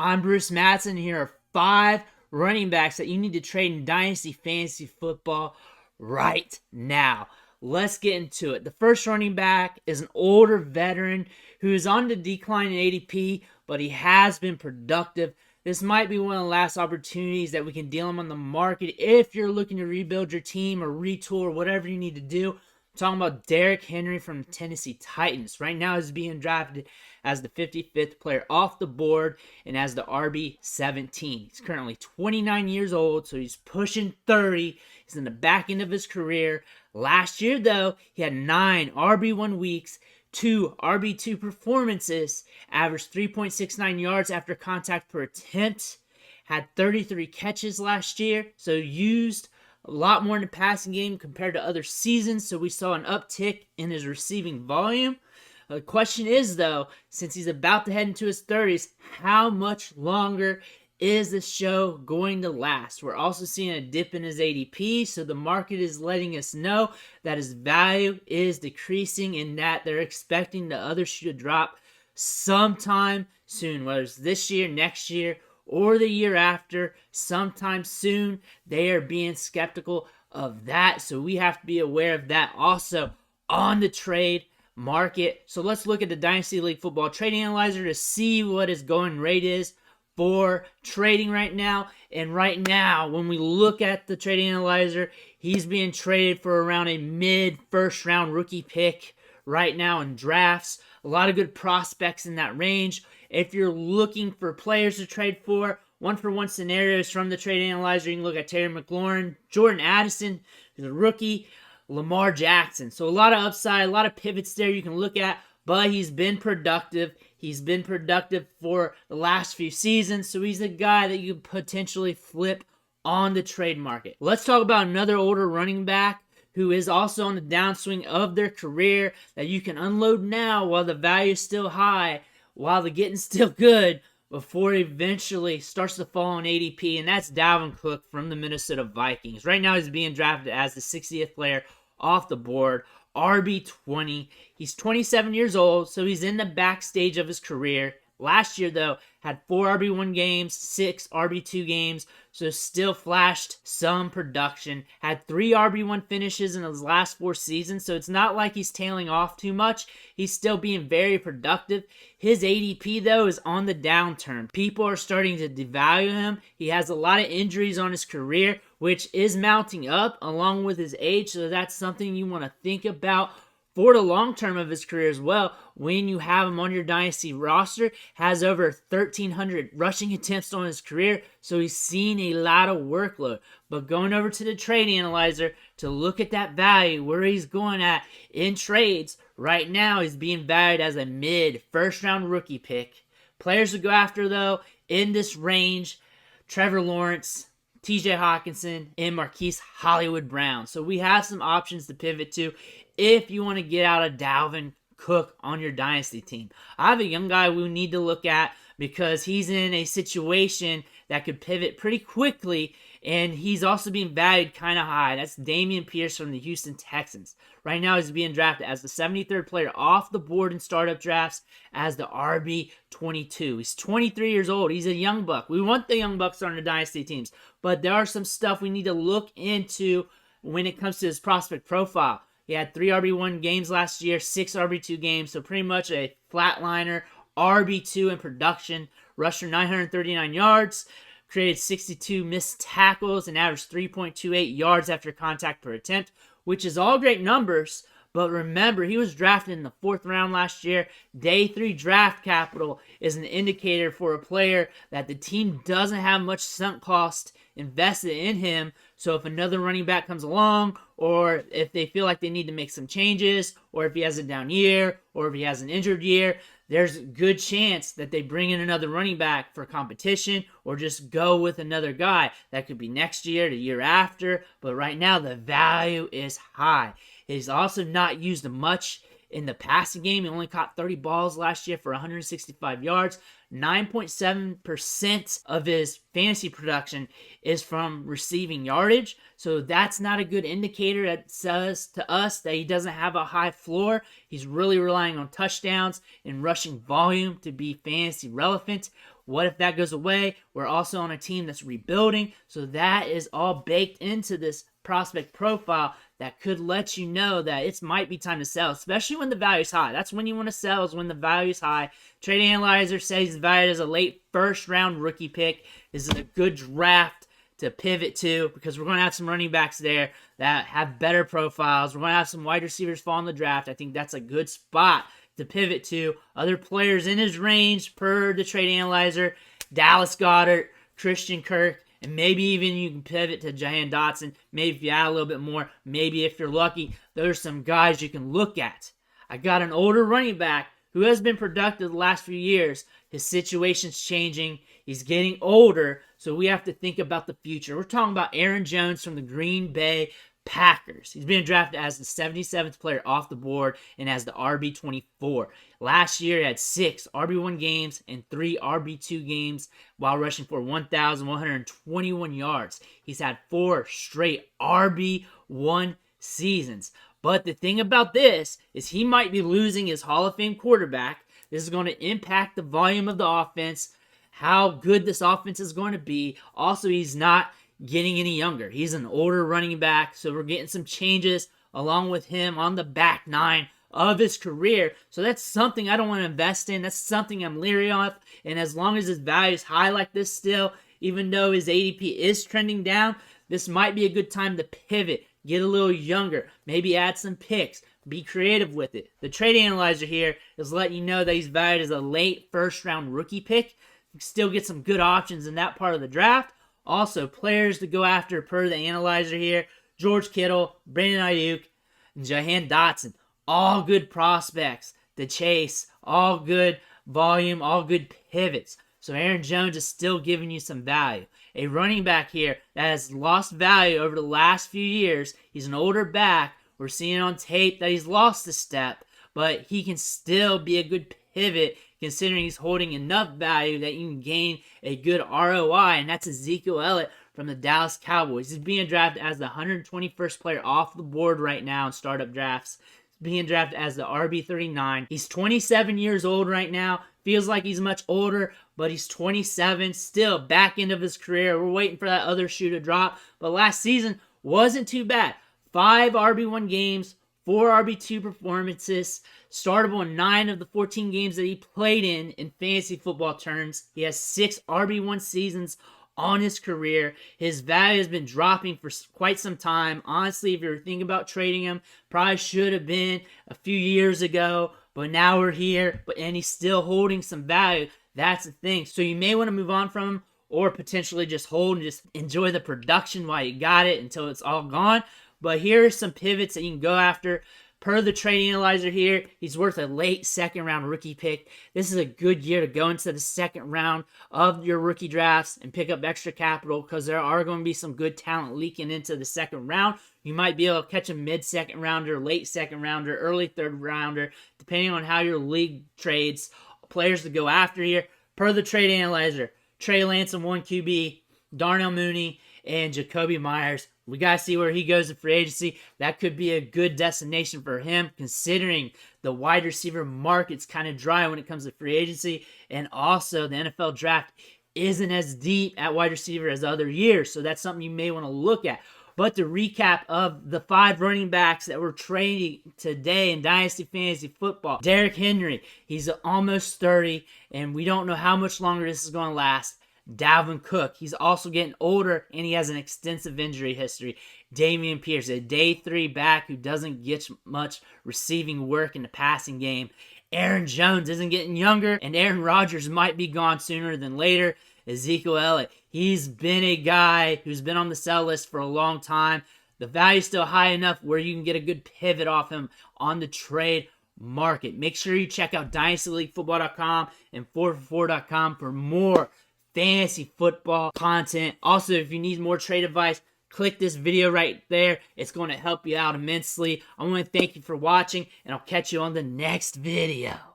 I'm Bruce Matson. Here are 5 running backs that you need to trade in Dynasty Fantasy Football right now. Let's get into it. The first running back is an older veteran who is on the decline in ADP, but he has been productive. This might be one of the last opportunities that we can deal him on the market if you're looking to rebuild your team or retool or whatever you need to do. I'm talking about Derrick Henry from the Tennessee Titans. Right now he's being drafted as the 55th player off the board and as the RB17. He's currently 29 years old, so he's pushing 30. He's in the back end of his career. Last year, though, he had 9 RB1 weeks, 2 RB2 performances, averaged 3.69 yards after contact per attempt, had 33 catches last year, so used a lot more in the passing game compared to other seasons, so we saw an uptick in his receiving volume. The question is, though, since he's about to head into his 30s, how much longer is the show going to last? We're also seeing a dip in his ADP, so the market is letting us know that his value is decreasing and that they're expecting the other shoe to drop sometime soon, whether it's this year, next year, or the year after, sometime soon. They are being skeptical of that, so we have to be aware of that also on the trade market. So let's look at the Dynasty League Football Trading Analyzer to see what his going rate is for trading right now. And right now, when we look at the Trading Analyzer, he's being traded for around a mid-first round rookie pick right now in drafts. A lot of good prospects in that range. If you're looking for players to trade for, one-for-one scenarios from the Trading Analyzer, you can look at Terry McLaurin, Jordan Addison, who's a rookie, Lamar Jackson. So a lot of upside, a lot of pivots there you can look at, but he's been productive. He's been productive for the last few seasons, so he's a guy that you could potentially flip on the trade market. Let's talk about another older running back who is also on the downswing of their career that you can unload now while the value is still high, while the getting's still good, before it eventually starts to fall in ADP, and that's Dalvin Cook from the Minnesota Vikings. Right now he's being drafted as the 60th player off the board, RB20. He's 27 years old, so he's in the backstage of his career. Last year, though, had 4 RB1 games, 6 RB2 games, so still flashed some production. Had 3 RB1 finishes in his last 4 seasons, so it's not like he's tailing off too much. He's still being very productive. His ADP, though, is on the downturn. People are starting to devalue him. He has a lot of injuries on his career, which is mounting up along with his age, so that's something you want to think about for the long term of his career as well. When you have him on your dynasty roster, has over 1,300 rushing attempts on his career, so he's seen a lot of workload. But going over to the trade analyzer to look at that value, where he's going at in trades, right now he's being valued as a mid-first round rookie pick. Players to go after, though, in this range: Trevor Lawrence, TJ Hawkinson, and Marquise Hollywood Brown. So we have some options to pivot to if you want to get out of Dalvin Cook on your dynasty team. I have a young guy we need to look at because he's in a situation that could pivot pretty quickly, and he's also being valued kind of high. That's Dameon Pierce from the Houston Texans. Right now he's being drafted as the 73rd player off the board in startup drafts as the RB22. He's 23 years old. He's a young buck. We want the young bucks on the dynasty teams, but there are some stuff we need to look into when it comes to his prospect profile. He had 3 RB1 games last year, 6 RB2 games, so pretty much a flatliner, RB2 in production. Rushed for 939 yards, created 62 missed tackles, and averaged 3.28 yards after contact per attempt, which is all great numbers. But remember, he was drafted in the 4th round last year. Day 3 draft capital is an indicator for a player that the team doesn't have much sunk cost invested in him. So if another running back comes along, or if they feel like they need to make some changes, or if he has a down year, or if he has an injured year, there's a good chance that they bring in another running back for competition, or just go with another guy. That could be next year, the year after, but right now the value is high. He's also not used much in the passing game. He only caught 30 balls last year for 165 yards. 9.7% of his fantasy production is from receiving yardage. So that's not a good indicator. That says to us that he doesn't have a high floor. He's really relying on touchdowns and rushing volume to be fantasy relevant. What if that goes away? We're also on a team that's rebuilding, so that is all baked into this prospect profile that could let you know that it might be time to sell, especially when the value's high. That's when you want to sell, is when the value's high. Trade Analyzer says he's valued as a late first-round rookie pick. This is a good draft to pivot to, because we're going to have some running backs there that have better profiles. We're going to have some wide receivers fall in the draft. I think that's a good spot to pivot to. Other players in his range per the Trade Analyzer: Dallas Goedert, Christian Kirk, and maybe even you can pivot to Jahan Dotson. Maybe if you add a little bit more, maybe if you're lucky, there's some guys you can look at. I got an older running back who has been productive the last few years. His situation's changing. He's getting older, so we have to think about the future. We're talking about Aaron Jones from the Green Bay Packers. He's being drafted as the 77th player off the board and as the RB24. Last year, he had 6 RB1 games and 3 RB2 games while rushing for 1,121 yards. He's had 4 straight RB1 seasons. But the thing about this is he might be losing his Hall of Fame quarterback. This is going to impact the volume of the offense, how good this offense is going to be. Also, he's not getting any younger. He's an older running back, so we're getting some changes along with him on the back 9 of his career. So that's something I don't want to invest in. That's something I'm leery of. And as long as his value is high like this still, even though his ADP is trending down, this might be a good time to pivot, get a little younger, maybe add some picks, be creative with it. The Trade Analyzer here is letting you know that he's valued as a late first-round rookie pick. You can still get some good options in that part of the draft. Also, players to go after per the analyzer here: George Kittle, Brandon Ayuk, and Jahan Dotson. All good prospects to chase, all good volume, all good pivots. So Aaron Jones is still giving you some value. A running back here that has lost value over the last few years. He's an older back. We're seeing on tape that he's lost a step, but he can still be a good pivot considering he's holding enough value that you can gain a good ROI, and that's Ezekiel Elliott from the Dallas Cowboys. He's being drafted as the 121st player off the board right now in startup drafts. He's being drafted as the RB39. He's 27 years old right now. Feels like he's much older, but he's 27, still back end of his career. We're waiting for that other shoe to drop, but last season wasn't too bad. 5 RB1 games, 4 RB2 performances, startable in 9 of the 14 games that he played in fantasy football terms. He has 6 RB1 seasons on his career. His value has been dropping for quite some time. Honestly, if you're thinking about trading him, probably should have been a few years ago, but now we're here, and he's still holding some value. That's the thing. So you may want to move on from him, or potentially just hold and just enjoy the production while you got it until it's all gone. But here are some pivots that you can go after. Per the Trade Analyzer here, he's worth a late second-round rookie pick. This is a good year to go into the second round of your rookie drafts and pick up extra capital, because there are going to be some good talent leaking into the second round. You might be able to catch a mid-second rounder, late second rounder, early third rounder, depending on how your league trades. Players to go after here. Per the Trade Analyzer, Trey Lance in 1 QB, Darnell Mooney, and Jacoby Myers. We got to see where he goes in free agency. That could be a good destination for him, considering the wide receiver market's kind of dry when it comes to free agency. And also, the NFL draft isn't as deep at wide receiver as other years. So that's something you may want to look at. But to recap of the 5 running backs that we're trading today in Dynasty Fantasy Football: Derrick Henry, he's almost 30, and we don't know how much longer this is going to last. Dalvin Cook, he's also getting older, and he has an extensive injury history. Dameon Pierce, a day 3 back who doesn't get much receiving work in the passing game. Aaron Jones isn't getting younger, and Aaron Rodgers might be gone sooner than later. Ezekiel Elliott, he's been a guy who's been on the sell list for a long time. The value's still high enough where you can get a good pivot off him on the trade market. Make sure you check out dynastyleaguefootball.com and 4for4.com for more fantasy football content. Also, if you need more trade advice, click this video right there. It's going to help you out immensely. I want to thank you for watching, and I'll catch you on the next video.